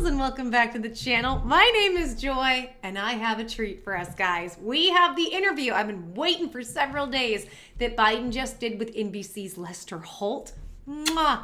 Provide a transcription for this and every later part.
loves, and welcome back to the channel. My name is Joy, and I have a treat for us, guys. We have the interview I've been waiting for several days that Biden just did with NBC's Lester Holt. Mwah!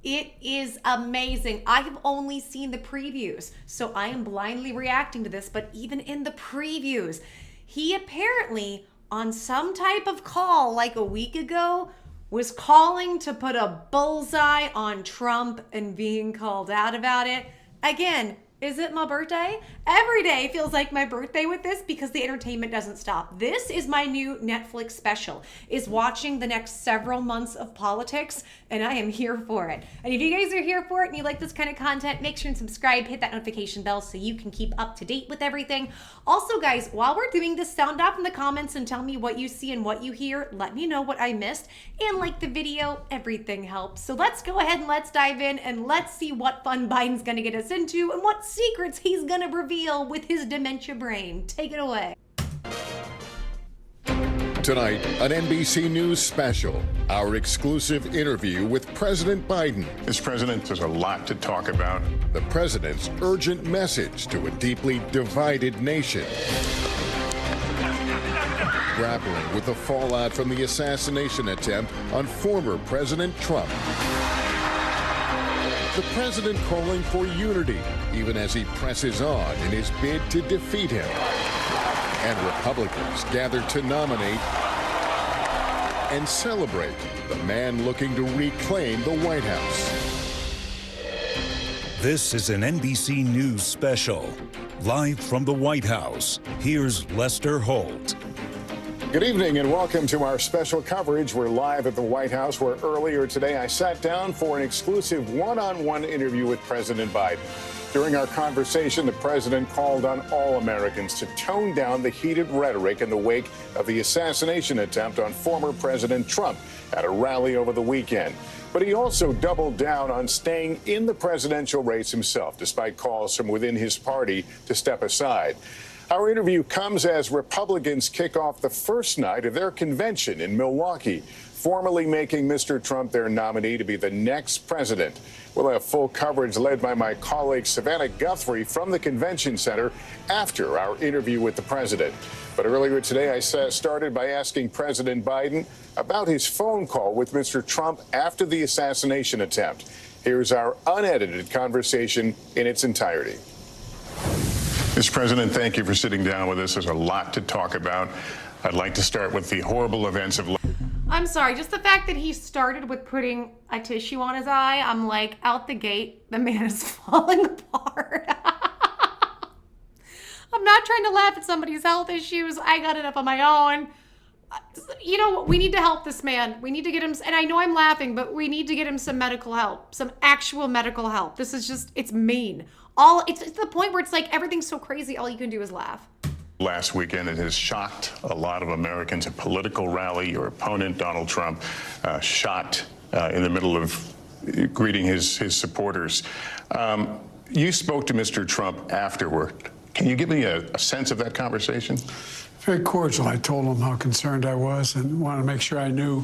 It is amazing. I have only seen the previews, so I am blindly reacting to this, but even in the previews, he apparently, on some type of call like a week ago, was calling to put a bullseye on Trump and being called out about it. Again, is it my birthday? Every day feels like my birthday with this because the entertainment doesn't stop. This is my new Netflix special, is watching the next several months of politics, and I am here for it. And if you guys are here for it and you like this kind of content, make sure and subscribe, hit that notification bell so you can keep up to date with everything. Also, guys, while we're doing this, sound off in the comments and tell me what you see and what you hear. Let me know what I missed, and like the video, everything helps. So let's go ahead and let's dive in and let's see what fun Biden's gonna get us into and what secrets he's gonna reveal with his dementia brain. Take it away. Tonight, an NBC News special, our exclusive interview with President Biden. Mr. President, there's a lot to talk about. The president's urgent message to a deeply divided nation. Grappling with the fallout from the assassination attempt on former President Trump. The president calling for unity, even as he presses on in his bid to defeat him. And Republicans gathered to nominate and celebrate the man looking to reclaim the White House. This is an NBC News special. Live from the White House, here's Lester Holt. Good evening and welcome to our special coverage. We're live at the White House, where earlier today I sat down for an exclusive one-on-one interview with President Biden. During our conversation, the president called on all Americans to tone down the heated rhetoric in the wake of the assassination attempt on former President Trump at a rally over the weekend. But he also doubled down on staying in the presidential race himself, despite calls from within his party to step aside. Our interview comes as Republicans kick off the first night of their convention in Milwaukee, formally making Mr. Trump their nominee to be the next president. We'll have full coverage led by my colleague Savannah Guthrie from the Convention Center after our interview with the president. But earlier today, I started by asking President Biden about his phone call with Mr. Trump after the assassination attempt. Here's our unedited conversation in its entirety. Mr. President, thank you for sitting down with us. There's a lot to talk about. I'd like to start with the horrible events of... I'm sorry, just the fact that he started with putting a tissue on his eye, I'm like, out the gate, the man is falling apart. I'm not trying to laugh at somebody's health issues. I got enough on my own. You know, we need to help this man. We need to get him, and I know I'm laughing, but we need to get him some medical help, some actual medical help. This is just, it's mean. It's to the point where it's like everything's so crazy, all you can do is laugh. Last weekend, it has shocked a lot of Americans. A political rally, your opponent, Donald Trump, shot in the middle of greeting his supporters. You spoke to Mr. Trump afterward. Can you give me a sense of that conversation? Very cordial. I told him how concerned I was and wanted to make sure I knew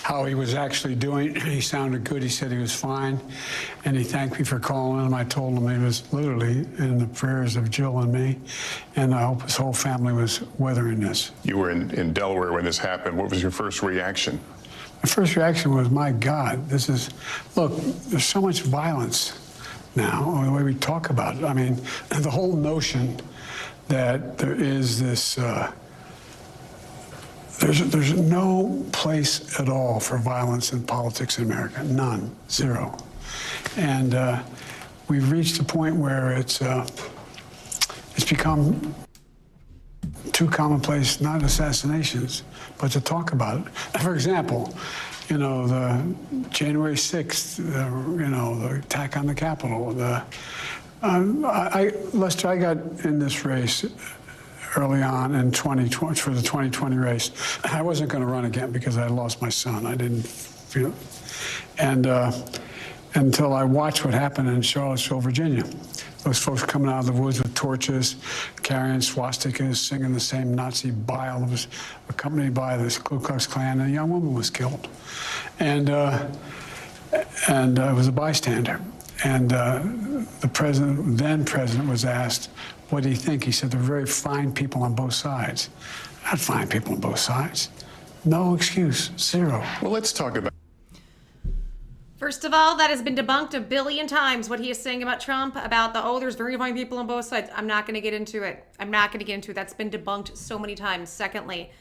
how he was actually doing. He sounded good. He said he was fine. And he thanked me for calling him. I told him he was literally in the prayers of Jill and me. And I hope his whole family was weathering this. You were in Delaware when this happened. What was your first reaction? My first reaction was, my God, this is, look, there's so much violence now, the way we talk about it. I mean, the whole notion that there is this, there's no place at all for violence in politics in America. None. Zero. And we've reached a point where it's become too commonplace, not assassinations, but to talk about it. For example, you know, the January 6th, you know, the attack on the Capitol, Lester, I got in this race early on in 2020 for the 2020 race. I wasn't going to run again because I lost my son. I didn't feel, and until I watched what happened in Charlottesville, Virginia. Those folks coming out of the woods with torches, carrying swastikas, singing the same Nazi bile. It was accompanied by this Ku Klux Klan, and a young woman was killed. And I was a bystander. And the president, then president, was asked, what do you think? He said, they're very fine people on both sides. Not fine people on both sides. No excuse, zero. Well, let's talk about. First of all, that has been debunked a billion times, what he is saying about Trump, about there's very fine people on both sides. I'm not going to get into it. That's been debunked so many times. Secondly,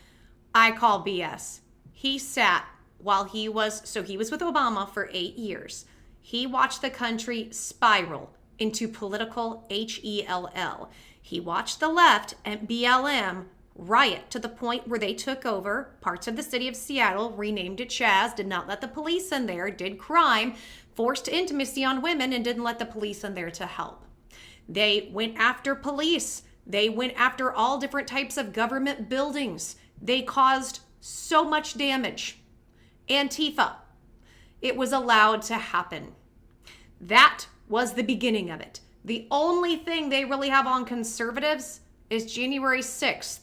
I call BS. He sat while he was with Obama for 8 years. He watched the country spiral into political HELL. He watched the left and BLM riot to the point where they took over parts of the city of Seattle, renamed it Chaz, did not let the police in there, did crime, forced intimacy on women, and didn't let the police in there to help. They went after police. They went after all different types of government buildings. They caused so much damage. Antifa. It was allowed to happen. That was the beginning of it. The only thing they really have on conservatives is January 6th,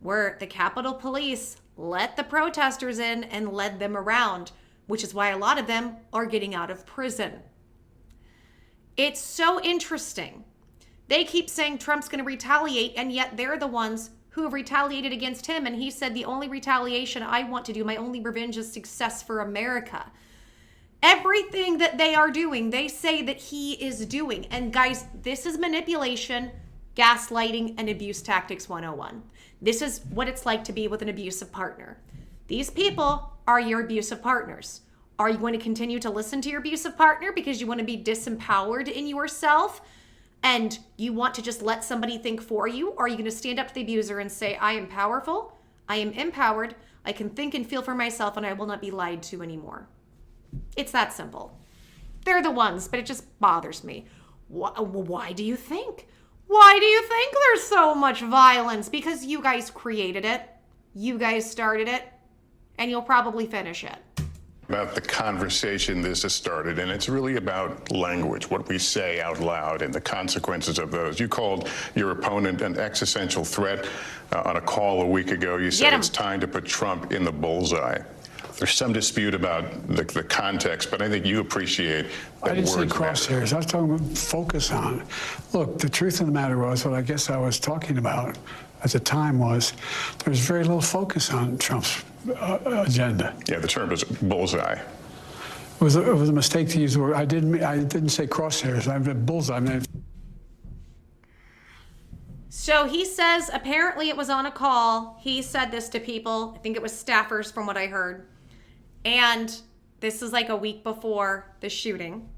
where the Capitol Police let the protesters in and led them around, which is why a lot of them are getting out of prison. It's so interesting. They keep saying Trump's going to retaliate, and yet they're the ones who have retaliated against him. And he said, the only retaliation I want to do, my only revenge is success for America. Everything that they are doing, they say that he is doing. And guys, this is manipulation, gaslighting, and abuse tactics 101. This is what it's like to be with an abusive partner. These people are your abusive partners. Are you going to continue to listen to your abusive partner because you want to be disempowered in yourself and you want to just let somebody think for you? Or are you going to stand up to the abuser and say, I am powerful, I am empowered, I can think and feel for myself, and I will not be lied to anymore? It's that simple. They're the ones, but it just bothers me. Why do you think? Why do you think there's so much violence? Because you guys created it, you guys started it, and you'll probably finish it. About the conversation this has started, and it's really about language, what we say out loud and the consequences of those. You called your opponent an existential threat on a call a week ago. You said it's time to put Trump in the bullseye. There's some dispute about the context, but I think you appreciate that. I didn't say words crosshairs. I was talking about focus on. Look, the truth of the matter was, what I guess I was talking about at the time was, there was very little focus on Trump's agenda. Yeah, the term is bullseye. It was a mistake to use the word. I didn't say crosshairs. I meant bullseye. I mean, so he says apparently it was on a call. He said this to people. I think it was staffers from what I heard. And this is like a week before the shooting.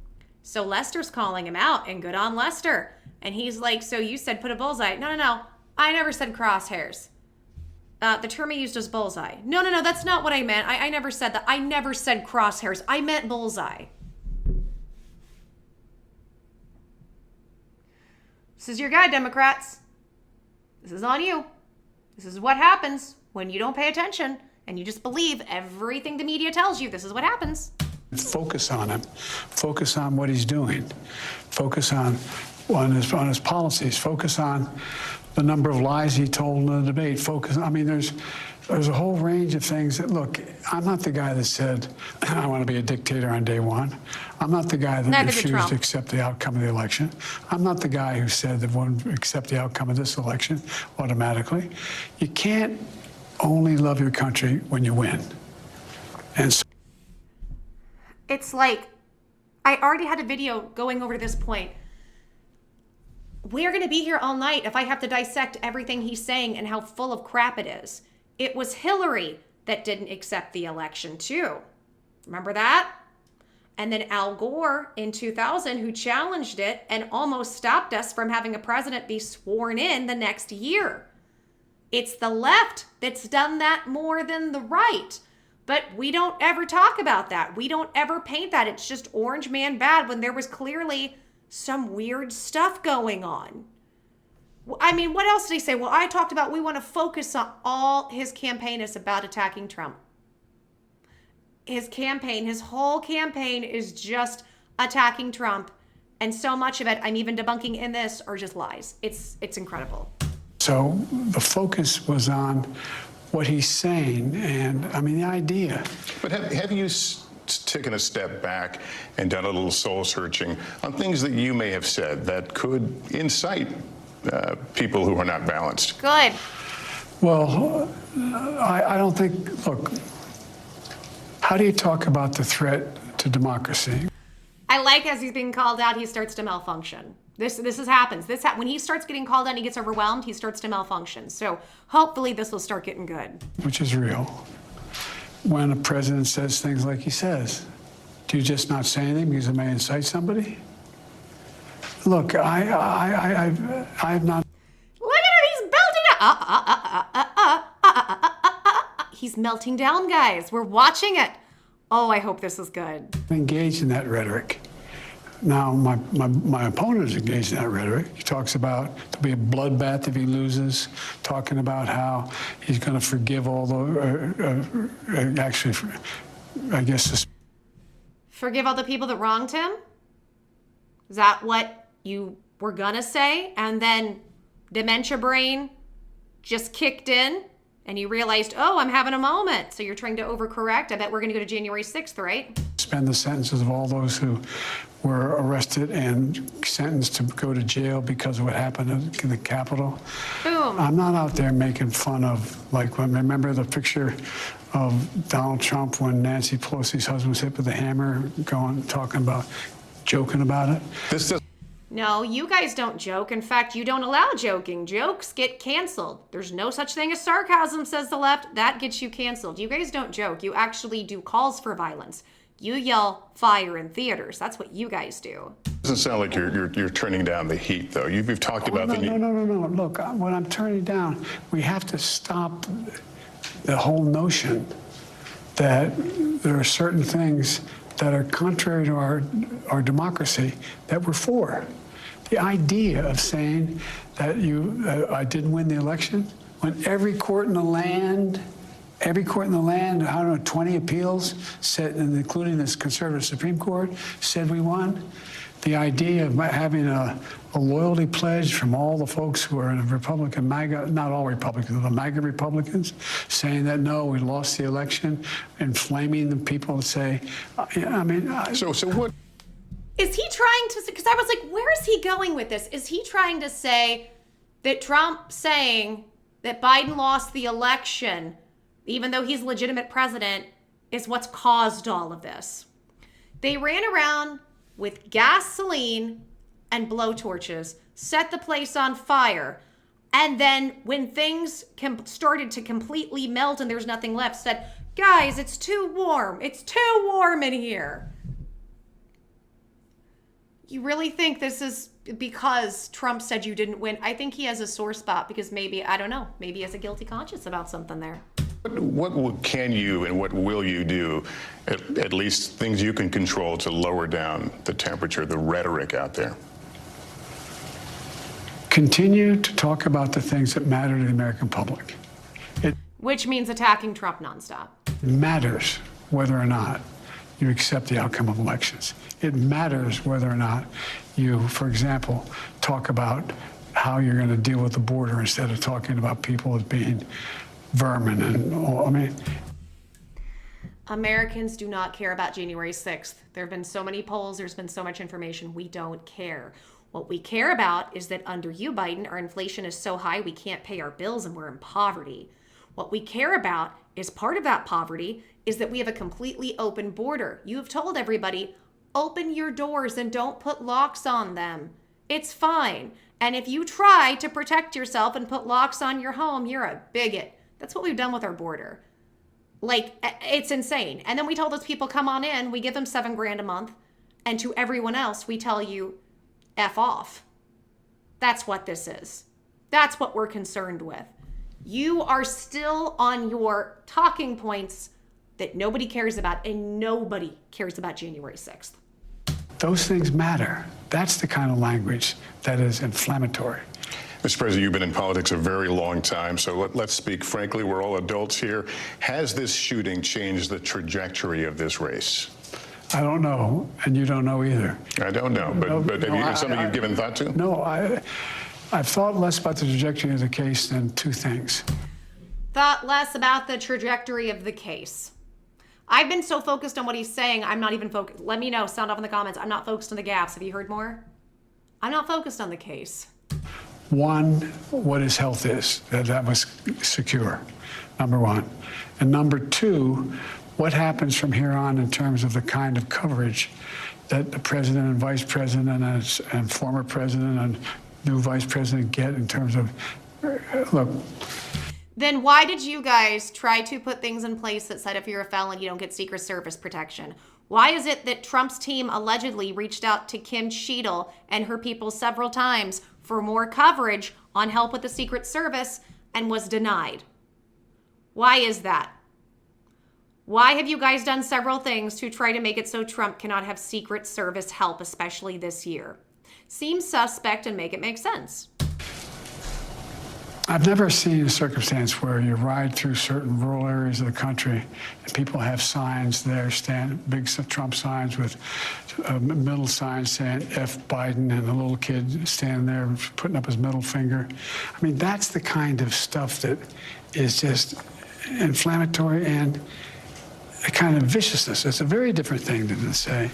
So Lester's calling him out, and good on Lester. And he's like, so you said put a bullseye. No. I never said crosshairs. The term I used was bullseye. No, that's not what I meant. I never said that. I never said crosshairs. I meant bullseye. This is your guy, Democrats. This is on you. This is what happens when you don't pay attention and you just believe everything the media tells you. This is what happens. Focus on him. Focus on what he's doing. Focus on his policies. Focus on the number of lies he told in the debate. Focus. I mean, there's a whole range of things that, look, I'm not the guy that said, I want to be a dictator on day one. I'm not the guy that refused to accept the outcome of the election. I'm not the guy who said that won't accept the outcome of this election automatically. You can't only love your country when you win. And so it's like, I already had a video going over to this point. We're going to be here all night if I have to dissect everything he's saying and how full of crap it is. It was Hillary that didn't accept the election too. Remember that? And then Al Gore in 2000, who challenged it and almost stopped us from having a president be sworn in the next year. It's the left that's done that more than the right. But we don't ever talk about that. We don't ever paint that. It's just orange man bad when there was clearly some weird stuff going on. I mean, what else did he say? Well, I talked about we want to focus on all his campaign is about attacking Trump. His campaign, his whole campaign is just attacking Trump. And so much of it, I'm even debunking in this, are just lies. It's incredible. So the focus was on what he's saying, and I mean, the idea. But have you taken a step back and done a little soul searching on things that you may have said that could incite people who are not balanced? Good. Well, I don't think, look, how do you talk about the threat to democracy? I like as he's being called out, he starts to malfunction. This happens. When he starts getting called out and he gets overwhelmed, he starts to malfunction. So hopefully this will start getting good. Which is real. When a president says things like he says, do you just not say anything because it may incite somebody? Look, I've not. Look at him, he's melting down. He's melting down, guys. We're watching it. Oh, I hope this is good. Engaged in that rhetoric. Now, my opponent is engaged in that rhetoric. He talks about there'll be a bloodbath if he loses, talking about how he's going to forgive all the, actually, I guess. Forgive all the people that wronged him? Is that what you were going to say? And then dementia brain just kicked in and you realized, oh, I'm having a moment. So you're trying to overcorrect. I bet we're going to go to January 6th, right? Suspend the sentences of all those who were arrested and sentenced to go to jail because of what happened in the Capitol. Boom. I'm not out there making fun of, like, remember the picture of Donald Trump when Nancy Pelosi's husband was hit with a hammer, joking about it? No, you guys don't joke. In fact, you don't allow joking. Jokes get canceled. There's no such thing as sarcasm, says the left. That gets you canceled. You guys don't joke. You actually do calls for violence. You yell fire in theaters. That's what you guys do. Doesn't sound like you're turning down the heat, though. You've talked about No. Look, when I'm turning down, we have to stop the whole notion that there are certain things that are contrary to our democracy that we're for. The idea of saying that I didn't win the election, when every court in the land, I don't know, 20 appeals said, including this conservative Supreme Court, said we won. The idea of having a loyalty pledge from all the folks who are in Republican MAGA, not all Republicans, the MAGA Republicans, saying that, no, we lost the election, inflaming the people to say, So what? Is he trying to, because I was like, where is he going with this? Is he trying to say that Trump saying that Biden lost the election, even though he's legitimate president, is what's caused all of this? They ran around with gasoline and blowtorches, set the place on fire, and then when things started to completely melt and there's nothing left, said, guys, it's too warm. It's too warm in here. You really think this is because Trump said you didn't win? I think he has a sore spot because maybe, I don't know, maybe he has a guilty conscience about something there. What can you and what will you do, at least things you can control, to lower down the temperature, the rhetoric out there? Continue to talk about the things that matter to the American public. Which means attacking Trump nonstop. It matters whether or not you accept the outcome of elections. It matters whether or not you, for example, talk about how you're going to deal with the border instead of talking about people as being vermin and Americans do not care about January 6th. There have been so many polls, there's been so much information, we don't care. What we care about is that under you, Biden, our inflation is so high we can't pay our bills and we're in poverty. What we care about is part of that poverty is that we have a completely open border. You have told everybody, open your doors and don't put locks on them. It's fine. And if you try to protect yourself and put locks on your home, you're a bigot. That's what we've done with our border. Like, it's insane. And then we tell those people, come on in, we give them $7,000 a month. And to everyone else, we tell you, F off. That's what this is. That's what we're concerned with. You are still on your talking points that nobody cares about, and nobody cares about January 6th. Those things matter. That's the kind of language that is inflammatory. Mr. President, you've been in politics a very long time, so let's speak frankly. We're all adults here. Has this shooting changed the trajectory of this race? I don't know, and you don't know either. I don't know, but have something you've given thought to? No, I've thought less about the trajectory of the case than two things. Thought less about the trajectory of the case. I've been so focused on what he's saying, I'm not even focused. Let me know, sound off in the comments. I'm not focused on the gaps. Have you heard more? I'm not focused on the case. One, what his health is, that was secure, number one. And number two, what happens from here on in terms of the kind of coverage that the president and vice president and former president and new vice president get in terms of, look. Then why did you guys try to put things in place that said if you're a felon, you don't get Secret Service protection? Why is it that Trump's team allegedly reached out to Kim Cheadle and her people several times for more coverage on help with the Secret Service and was denied? Why is that? Why have you guys done several things to try to make it so Trump cannot have Secret Service help, especially this year? Seems suspect and make it make sense. I've never seen a circumstance where you ride through certain rural areas of the country and people have signs there, big Trump signs with middle signs saying F Biden, and a little kid standing there putting up his middle finger. I mean, that's the kind of stuff that is just inflammatory and a kind of viciousness. It's a very different thing to say.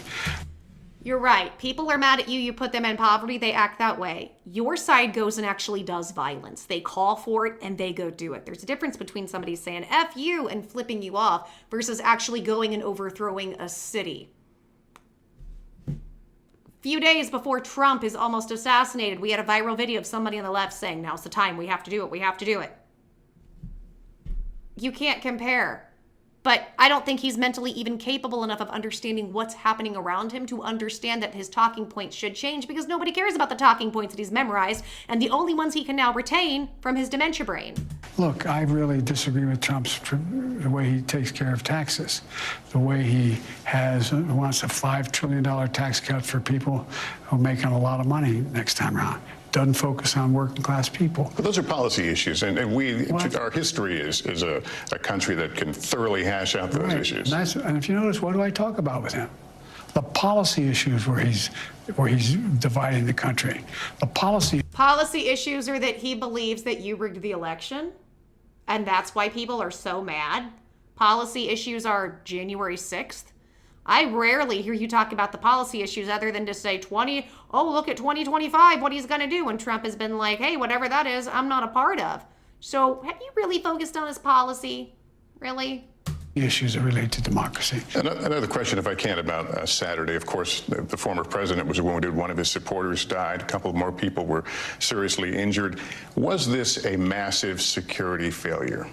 You're right. People are mad at you. You put them in poverty. They act that way. Your side goes and actually does violence. They call for it and they go do it. There's a difference between somebody saying F you and flipping you off versus actually going and overthrowing a city. Few days before Trump is almost assassinated, we had a viral video of somebody on the left saying, now's the time. We have to do it. We have to do it. You can't compare. But I don't think he's mentally even capable enough of understanding what's happening around him to understand that his talking points should change, because nobody cares about the talking points that he's memorized and the only ones he can now retain from his dementia brain. Look, I really disagree with the way he takes care of taxes, the way he wants a $5 trillion tax cut for people who are making a lot of money next time around. Doesn't focus on working class people. But those are policy issues, and our history is a country that can thoroughly hash out those issues. And if you notice, what do I talk about with him? The policy issues where he's dividing the country. The policy Issues are that he believes that you rigged the election, and that's why people are so mad. Policy issues are January 6th. I rarely hear you talk about the policy issues other than to say look at 2025, what he's going to do. And Trump has been like, hey, whatever that is, I'm not a part of. So have you really focused on his policy? Really? Issues that relate to democracy. Another question, if I can, about Saturday. Of course, the former president was wounded. One of his supporters died. A couple more people were seriously injured. Was this a massive security failure?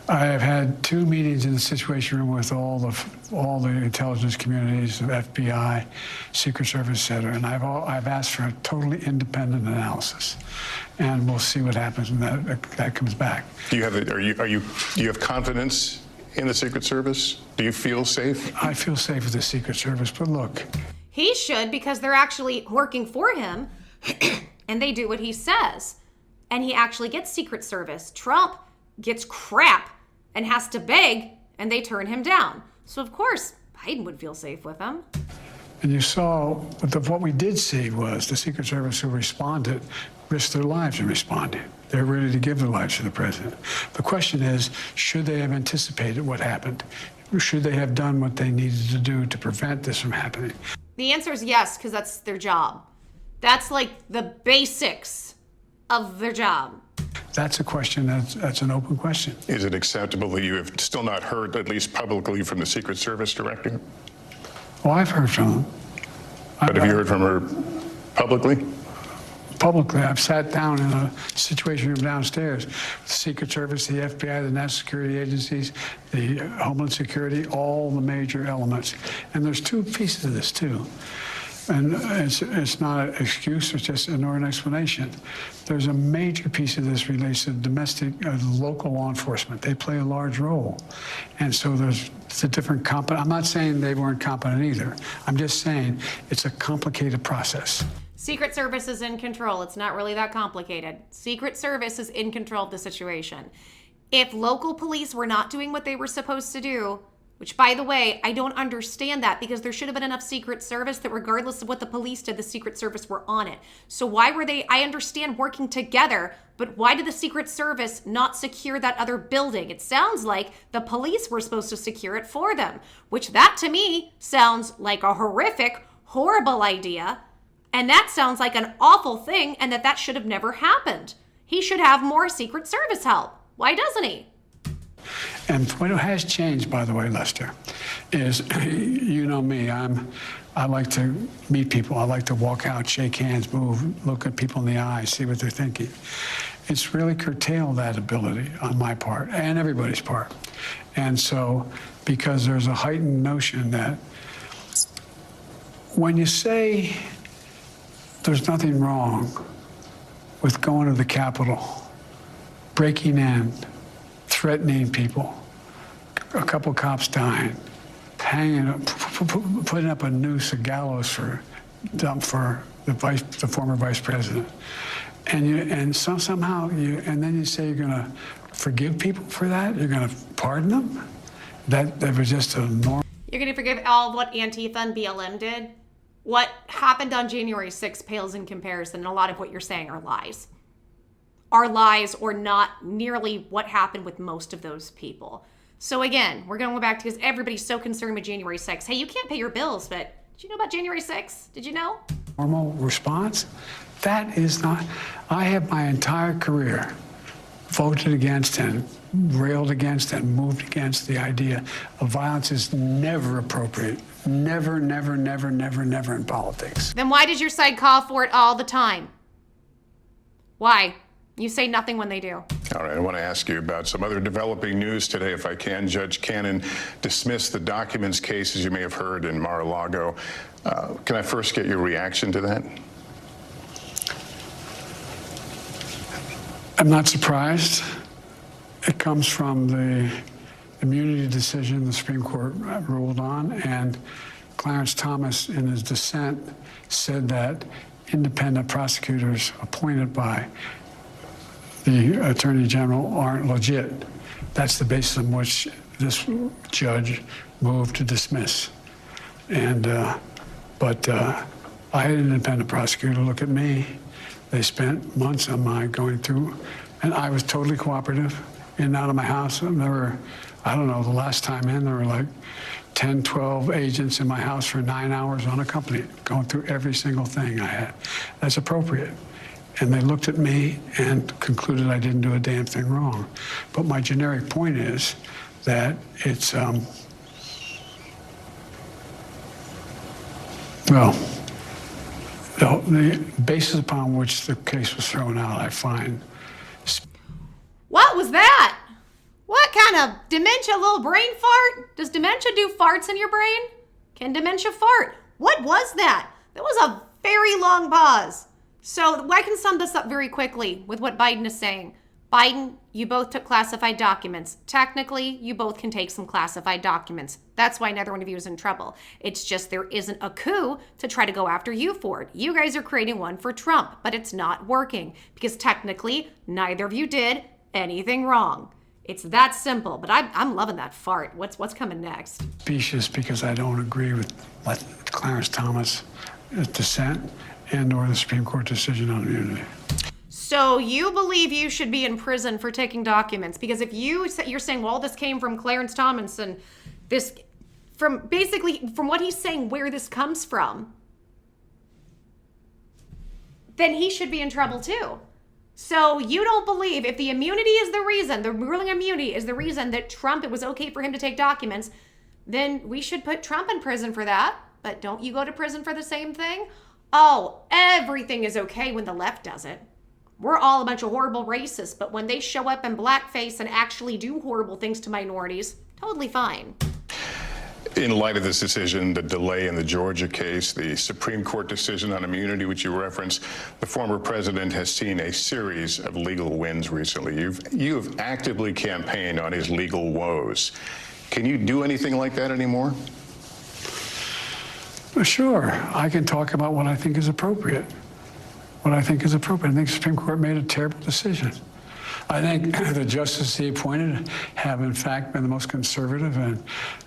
I have had 2 meetings in the Situation Room with all the intelligence communities, the FBI, Secret Service, et cetera, and I've asked for a totally independent analysis, and we'll see what happens when that comes back. Do you have confidence in the Secret Service? Do you feel safe? I feel safe with the Secret Service, but look. He should, because they're actually working for him, and they do what he says, and he actually gets Secret Service. Trump gets crap and has to beg, and they turn him down. So of course, Biden would feel safe with him. And you saw, what we did see was the Secret Service who responded risked their lives in responding. They're ready to give their lives to the president. The question is, should they have anticipated what happened? Should they have done what they needed to do to prevent this from happening? The answer is yes, because that's their job. That's like the basics of their job. That's a question that's an open question. Is it acceptable that you have still not heard, at least publicly, from the Secret Service director? Well, I've heard from them. But have you heard from her publicly? Publicly, I've sat down in a Situation Room downstairs. The Secret Service, the FBI, the national security agencies, the Homeland Security, all the major elements. And there's 2 pieces of this, too. And it's not an excuse, it's just nor an explanation. There's a major piece of this relates to domestic, local law enforcement. They play a large role. And so it's a different I'm not saying they weren't competent either. I'm just saying it's a complicated process. Secret Service is in control. It's not really that complicated. Secret Service is in control of the situation. If local police were not doing what they were supposed to do, Which, by the way, I don't understand that, because there should have been enough Secret Service that regardless of what the police did, the Secret Service were on it. So why were they, I understand working together, but why did the Secret Service not secure that other building? It sounds like the police were supposed to secure it for them, which that to me sounds like a horrific, horrible idea. And that sounds like an awful thing, and that should have never happened. He should have more Secret Service help. Why doesn't he? And what has changed, by the way, Lester, is, you know me, I like to meet people. I like to walk out, shake hands, move, look at people in the eye, see what they're thinking. It's really curtailed that ability on my part and everybody's part. And so, because there's a heightened notion that when you say there's nothing wrong with going to the Capitol, breaking in, threatening people, a couple cops dying, hanging up, putting up a noose, a gallows for the former vice president, and somehow and then you say you're going to forgive people for that, you're going to pardon them. That was just a normal. You're going to forgive all of what Antifa and BLM did? What happened on January 6th pales in comparison, and a lot of what you're saying are lies. Are lies, or not nearly what happened with most of those people. So again, we're going to go back to, because everybody's so concerned with January 6th. Hey, you can't pay your bills, but did you know about January 6th? Did you know? Normal response? That is not. I have my entire career voted against and railed against and moved against the idea of violence is never appropriate. Never, never, never, never, never in politics. Then why does your side call for it all the time? Why? You say nothing when they do. All right, I want to ask you about some other developing news today, if I can. Judge Cannon dismissed the documents case, as you may have heard, in Mar-a-Lago. Can I first get your reaction to that? I'm not surprised. It comes from the immunity decision the Supreme Court ruled on, and Clarence Thomas, in his dissent, said that independent prosecutors appointed by the Attorney General aren't legit. That's the basis on which this judge moved to dismiss. And, but I had an independent prosecutor look at me. They spent months on my going through, and I was totally cooperative in and out of my house. There were, I don't know, the last time in, there were like 10, 12 agents in my house for 9 hours unaccompanied, going through every single thing I had. That's appropriate. And they looked at me and concluded I didn't do a damn thing wrong. But my generic point is that it's, well, the basis upon which the case was thrown out, I find. What was that? What kind of dementia little brain fart? Does dementia do farts in your brain? Can dementia fart? What was that? That was a very long pause. So I can sum this up very quickly with what Biden is saying. Biden, you both took classified documents. Technically, you both can take some classified documents. That's why neither one of you is in trouble. It's just there isn't a coup to try to go after you for it. You guys are creating one for Trump, but it's not working because technically neither of you did anything wrong. It's that simple, but I'm loving that fart. What's coming next? Specious because I don't agree with Clarence Thomas' dissent and or the Supreme Court decision on immunity. So you believe you should be in prison for taking documents because if you're saying, well, this came from Clarence Thomas and this from what he's saying where this comes from, then he should be in trouble too. So you don't believe if the immunity is the reason, the ruling immunity is the reason that Trump, it was okay for him to take documents, then we should put Trump in prison for that. But don't you go to prison for the same thing? Oh, everything is okay when the left does it. We're all a bunch of horrible racists, but when they show up in blackface and actually do horrible things to minorities, totally fine. In light of this decision, the delay in the Georgia case, the Supreme Court decision on immunity, which you referenced, the former president has seen a series of legal wins recently. You have actively campaigned on his legal woes. Can you do anything like that anymore? Sure, I can talk about what I think is appropriate. What I think is appropriate. I think the Supreme Court made a terrible decision. I think the justices he appointed have, in fact, been the most conservative. And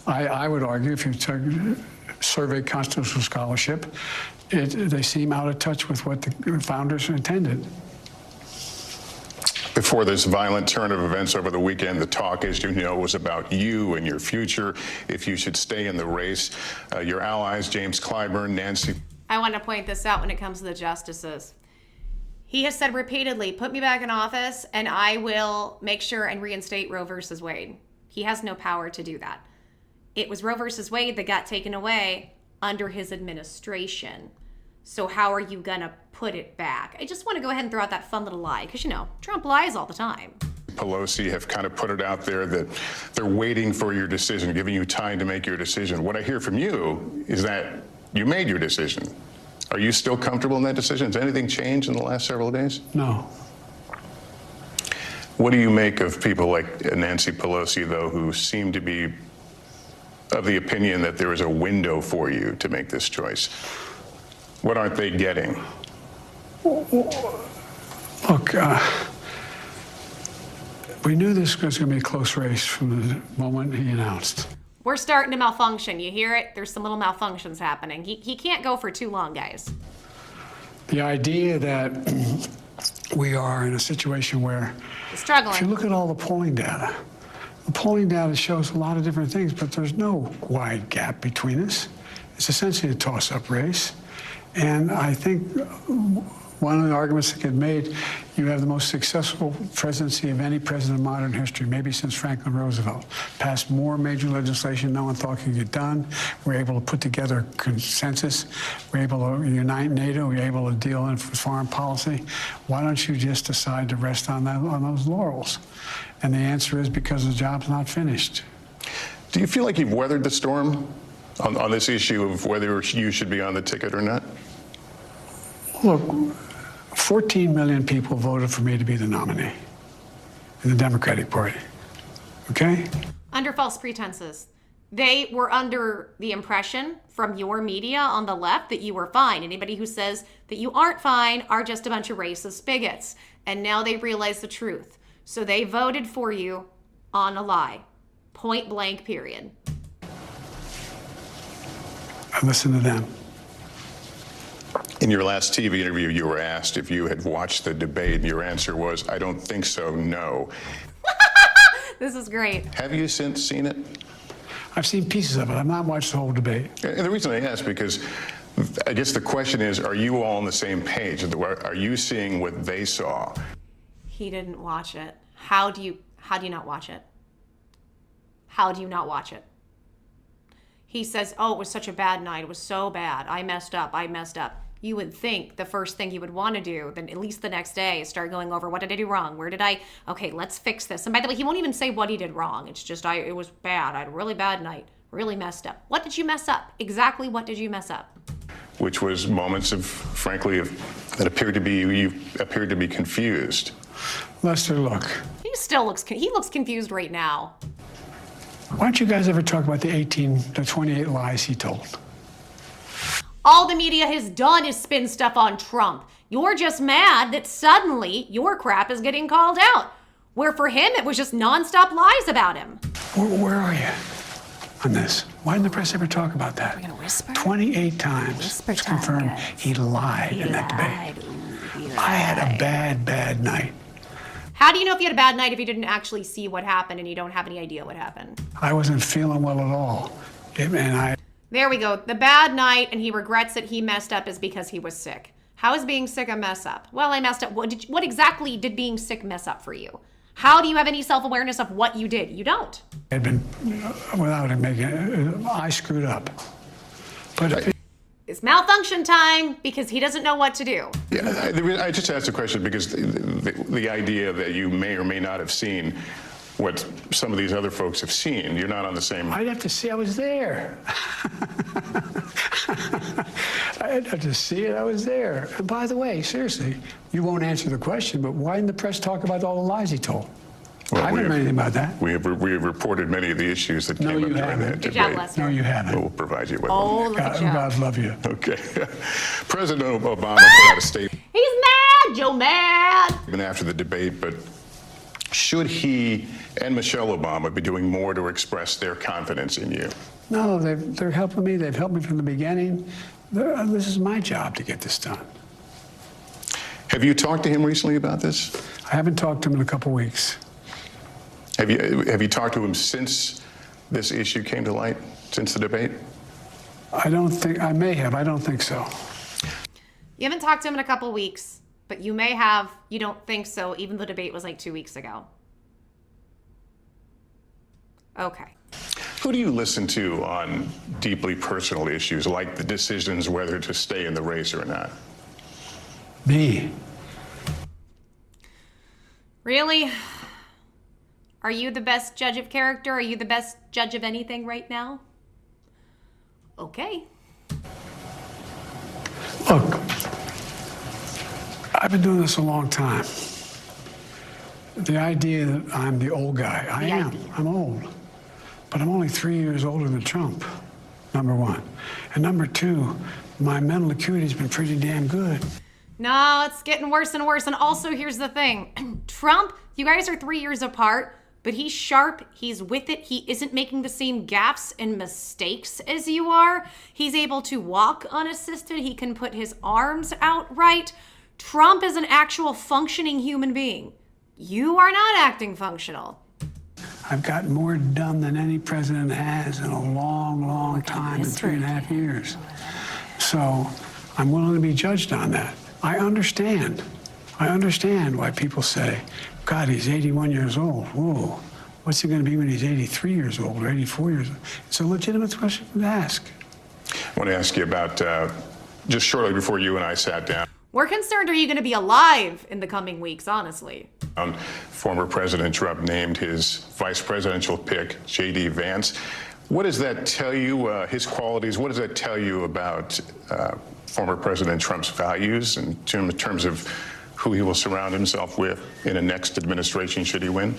I would argue, if you survey constitutional scholarship, they seem out of touch with what the founders intended. Before this violent turn of events over the weekend, the talk, as you know, was about you and your future, if you should stay in the race. Your allies, James Clyburn, Nancy. I want to point this out when it comes to the justices. He has said repeatedly, put me back in office and I will make sure and reinstate Roe versus Wade. He has no power to do that. It was Roe versus Wade that got taken away under his administration. So how are you going to put it back? I just want to go ahead and throw out that fun little lie, because, you know, Trump lies all the time. Pelosi have kind of put it out there that they're waiting for your decision, giving you time to make your decision. What I hear from you is that you made your decision. Are you still comfortable in that decision? Has anything changed in the last several days? No. What do you make of people like Nancy Pelosi, though, who seem to be of the opinion that there is a window for you to make this choice? What aren't they getting? Look, we knew this was going to be a close race from the moment he announced. We're starting to malfunction. You hear it? There's some little malfunctions happening. He can't go for too long, guys. The idea that we are in a situation where, He's struggling. if you look at all the polling data shows a lot of different things, but there's no wide gap between us. It's essentially a toss-up race. And I think one of the arguments that get made, you have the most successful presidency of any president in modern history, maybe since Franklin Roosevelt. Passed more major legislation no one thought could get done. We're able to put together consensus. We're able to unite NATO. We're able to deal in foreign policy. Why don't you just decide to rest on those laurels? And the answer is because the job's not finished. Do you feel like you've weathered the storm on this issue of whether you should be on the ticket or not? Look, 14 million people voted for me to be the nominee in the Democratic Party, okay? Under false pretenses. They were under the impression from your media on the left that you were fine. Anybody who says that you aren't fine are just a bunch of racist bigots. And now they realize the truth. So they voted for you on a lie. Point blank, period. I listened to them. In your last TV interview, you were asked if you had watched the debate, and your answer was, I don't think so, no. This is great. Have you since seen it? I've seen pieces of it. I've not watched the whole debate. And the reason I ask, because I guess the question is, are you all on the same page? Are you seeing what they saw? He didn't watch it. How do you not watch it? How do you not watch it? He says, oh, it was such a bad night. It was so bad. I messed up. You would think the first thing you would want to do, then at least the next day, is start going over, what did I do wrong? Okay, let's fix this. And by the way, he won't even say what he did wrong. It's just, it was bad. I had a really bad night. Really messed up. What did you mess up? Exactly what did you mess up? Which was moments of, frankly, that appeared to be, you appeared to be confused. Lester, look. He looks confused right now. Why don't you guys ever talk about the 28 lies he told? All the media has done is spin stuff on Trump. You're just mad that suddenly your crap is getting called out. Where for him, it was just nonstop lies about him. Where are you on this? Why didn't the press ever talk about that? We're gonna whisper? 28 times. Whisper It's time, confirmed guys. he lied in that debate. I had a bad night. How do you know if you had a bad night if you didn't actually see what happened and you don't have any idea what happened? I wasn't feeling well at all. There we go. The bad night, and he regrets that he messed up, is because he was sick. How is being sick a mess up? Well, I messed up. What exactly did being sick mess up for you? How do you have any self-awareness of what you did? You don't. I screwed up. But It's malfunction time because he doesn't know what to do. Yeah, I just asked the question because the idea that you may or may not have seen what some of these other folks have seen, you're not on the same... I'd have to see I was there. I'd have to see it, I was there. And by the way, seriously, you won't answer the question, but why didn't the press talk about all the lies he told? Well, I haven't read anything about that. We have reported many of the issues that came up during that Good job, debate. Lester. No, you haven't. We'll provide you with Oh, them. look at Joe. God love you. Okay. President Obama put out a statement He's mad. Joe mad. after the debate, but Should he and Michelle Obama be doing more to express their confidence in you? No, they're helping me. They've helped me from the beginning. This is my job to get this done. Have you talked to him recently about this? I haven't talked to him in a couple weeks. Have you talked to him since this issue came to light, since the debate? I don't think, I may have. I don't think so. You haven't talked to him in a couple weeks, but you may have. You don't think so, even though the debate was like 2 weeks ago. Okay. Who do you listen to on deeply personal issues, like the decisions whether to stay in the race or not? Me. Really? Are you the best judge of character? Are you the best judge of anything right now? Okay. Look, I've been doing this a long time. The idea that I'm the old guy, I am. I'm old. But I'm only 3 years older than Trump, number one. And number two, my mental acuity's been pretty damn good. No, it's getting worse and worse. And also, here's the thing. Trump, you guys are 3 years apart, but he's sharp. He's with it. He isn't making the same gaffes and mistakes as you are. He's able to walk unassisted. He can put his arms out right. Trump is an actual functioning human being. You are not acting functional. I've gotten more done than any president has in a long, long time, in 3.5 years. So I'm willing to be judged on that. I understand why people say, God, he's 81 years old. Whoa, what's he going to be when he's 83 years old or 84 years old? It's a legitimate question to ask. I want to ask you about, just shortly before you and I sat down. We're concerned, are you going to be alive in the coming weeks, honestly? Former President Trump named his vice presidential pick, J.D. Vance. What does that tell you, his qualities? What does that tell you about former President Trump's values in terms of who he will surround himself with in a next administration should he win?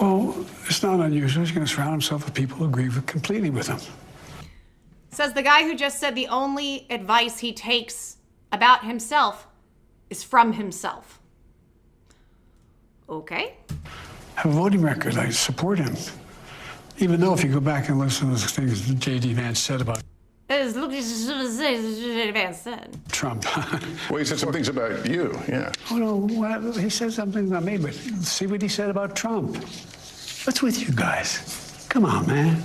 Well, it's not unusual. He's going to surround himself with people who agree completely with him. Says the guy who just said the only advice he takes about himself is from himself. Okay. I have a voting record. I support him. Even though if you go back and listen to the things that J.D. Vance said about Trump. Well, he said some things about you, yeah. Oh, no, well, he said something about me, but see what he said about Trump. What's with you guys? Come on, man.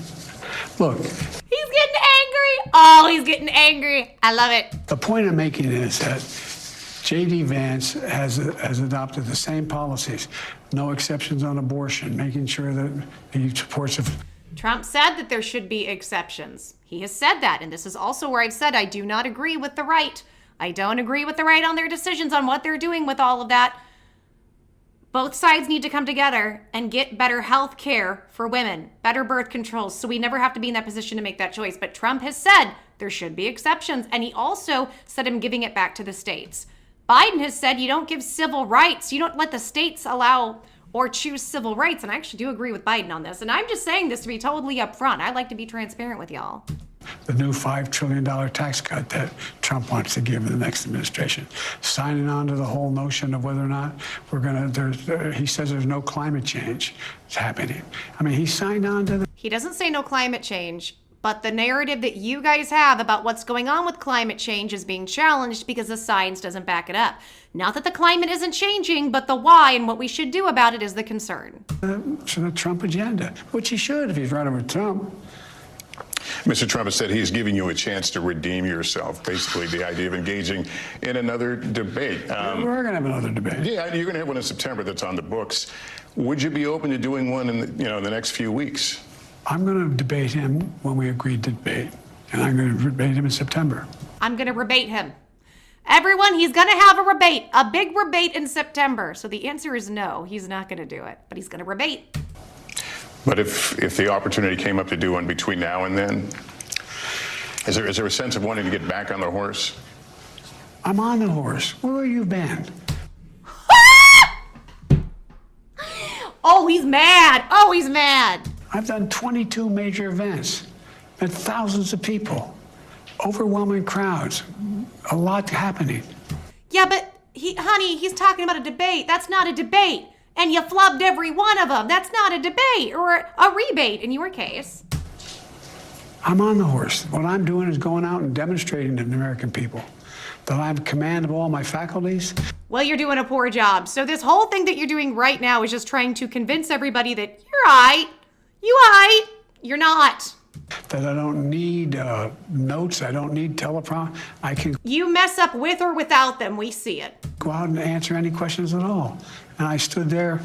Look. He's getting angry. Oh, he's getting angry. I love it. The point I'm making is that J.D. Vance has adopted the same policies. No exceptions on abortion, making sure that he supports it. Trump said that there should be exceptions. He has said that, and this is also where I've said I do not agree with the right. I don't agree with the right on their decisions on what they're doing with all of that. Both sides need to come together and get better health care for women, better birth controls, so we never have to be in that position to make that choice. But Trump has said there should be exceptions, and he also said I'm giving it back to the states. Biden has said you don't give civil rights. You don't let the states allow or choose civil rights. And I actually do agree with Biden on this. And I'm just saying this to be totally upfront. I like to be transparent with y'all. The new $5 trillion tax cut that Trump wants to give in the next administration, signing on to the whole notion of whether or not we're going to, he says there's no climate change happening. I mean, he signed on to the... He doesn't say no climate change, but the narrative that you guys have about what's going on with climate change is being challenged because the science doesn't back it up. Not that the climate isn't changing, but the why and what we should do about it is the concern. The Trump agenda, which he should if he's running with Trump. Mr. Trump has said he's giving you a chance to redeem yourself, basically the idea of engaging in another debate. We're going to have another debate. Yeah, you're going to have one in September that's on the books. Would you be open to doing one in the next few weeks? I'm going to debate him when we agreed to debate, and I'm going to debate him in September. I'm going to rebate him. Everyone, he's going to have a rebate, a big rebate in September. So the answer is no, he's not going to do it, but he's going to rebate. But if the opportunity came up to do one between now and then, is there a sense of wanting to get back on the horse? I'm on the horse. Where have you been? Oh, he's mad. Oh, he's mad. I've done 22 major events, met thousands of people, overwhelming crowds, a lot happening. Yeah, but honey, he's talking about a debate. That's not a debate. And you flubbed every one of them. That's not a debate or a rebate in your case. I'm on the horse. What I'm doing is going out and demonstrating to the American people that I have command of all my faculties. Well, you're doing a poor job. So this whole thing that you're doing right now is just trying to convince everybody that you're right. You're not. That I don't need notes. I don't need teleprompter. I can You mess up with or without them. We see it. go out and answer any questions at all. And I stood there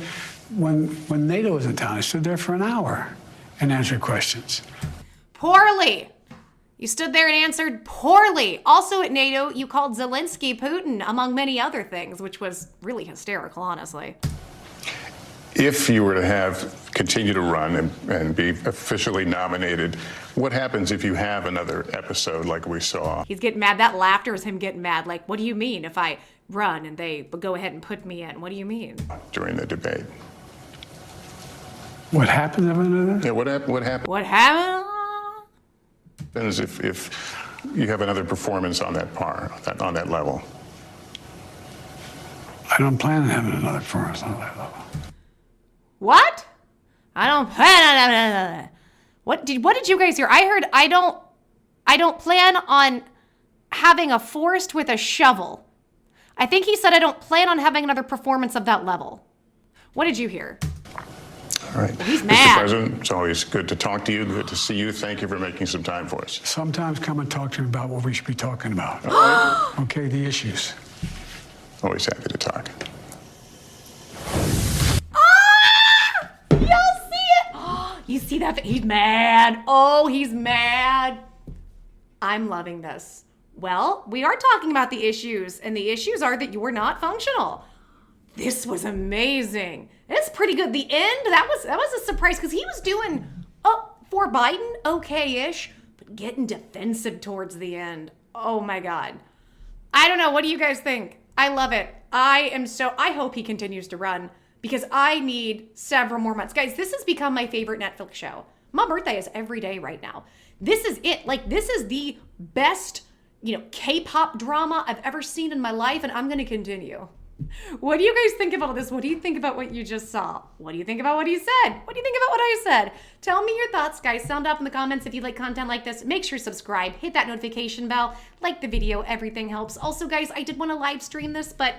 when NATO was in town. I stood there for an hour and answered questions. Poorly. You stood there and answered poorly. Also at NATO, you called Zelensky Putin, among many other things, which was really hysterical, honestly. If you were to continue to run and be officially nominated, what happens if you have another episode like we saw? He's getting mad. That laughter is him getting mad. Like, what do you mean if I run and they go ahead and put me in? What do you mean? During the debate. What happened if I did that? Yeah, what happened? What happened? Happens if you have another performance on that on that level? I don't plan on having another performance on that level. What? I don't plan on. What did you guys hear? I heard I don't plan on having a forest with a shovel. I think he said I don't plan on having another performance of that level. What did you hear? All right. He's Mr. mad. President, it's always good to talk to you, good to see you. Thank you for making some time for us. Sometimes come and talk to me about what we should be talking about. Okay, the issues. Always happy to talk. Y'all see it? You see that? He's mad. Oh, he's mad. I'm loving this. Well, we are talking about the issues, and the issues are that you're not functional. This was amazing. It's pretty good. The end, that was a surprise because he was doing, for Biden, okay-ish, but getting defensive towards the end. Oh my God. I don't know. What do you guys think? I love it. I hope he continues to run because I need several more months. Guys, this has become my favorite Netflix show. My birthday is every day right now. This is it. Like, this is the best, K-pop drama I've ever seen in my life, and I'm going to continue. What do you guys think about this? What do you think about what you just saw? What do you think about what he said? What do you think about what I said? Tell me your thoughts, guys. Sound off in the comments if you like content like this. Make sure to subscribe, hit that notification bell, like the video. Everything helps. Also, guys, I did want to live stream this, but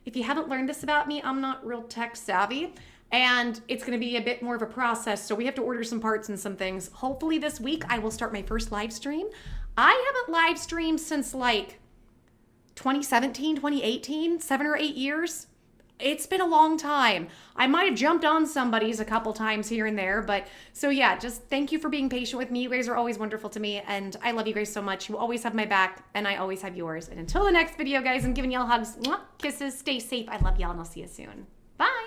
if you haven't learned this about me, I'm not real tech savvy, and it's going to be a bit more of a process, so we have to order some parts and some things. Hopefully this week I will start my first live stream. I haven't live streamed since like 2017, 2018, 7 or 8 years. It's been a long time. I might have jumped on somebody's a couple times here and there, but so yeah, just thank you for being patient with me. You guys are always wonderful to me, and I love you guys so much. You always have my back, and I always have yours. And until the next video, guys, I'm giving y'all hugs, kisses, stay safe. I love y'all, and I'll see you soon. Bye.